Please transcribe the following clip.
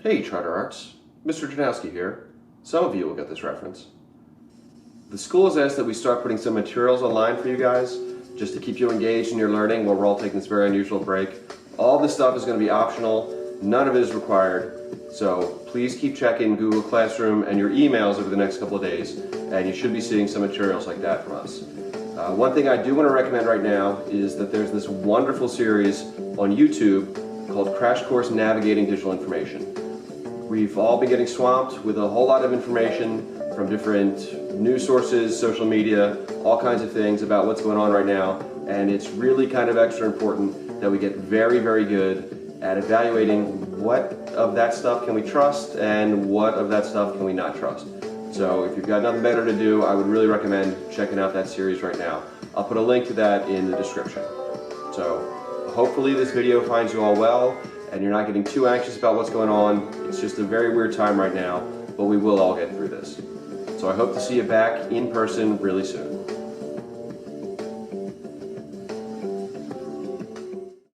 Hey Charter Arts, Mr. Janowski here. Some of you will get this reference. The school has asked that we start putting some materials online for you guys, just to keep you engaged in your learning while we're all taking this very unusual break. All this stuff is going to be optional, none of it is required, so please keep checking Google Classroom and your emails over the next couple of days, and you should be seeing some materials like that from us. One thing I do want to recommend right now is that there's this wonderful series on YouTube called Crash Course Navigating Digital Information. We've all been getting swamped with a whole lot of information from different news sources, social media, all kinds of things about what's going on right now, and it's really kind of extra important that we get very, very good at evaluating what of that stuff can we trust and what of that stuff can we not trust. So if you've got nothing better to do, I would really recommend checking out that series right now. I'll put a link to that in the description. So hopefully this video finds you all well and you're not getting too anxious about what's going on. It's just a very weird time right now, but we will all get through this. So I hope to see you back in person really soon.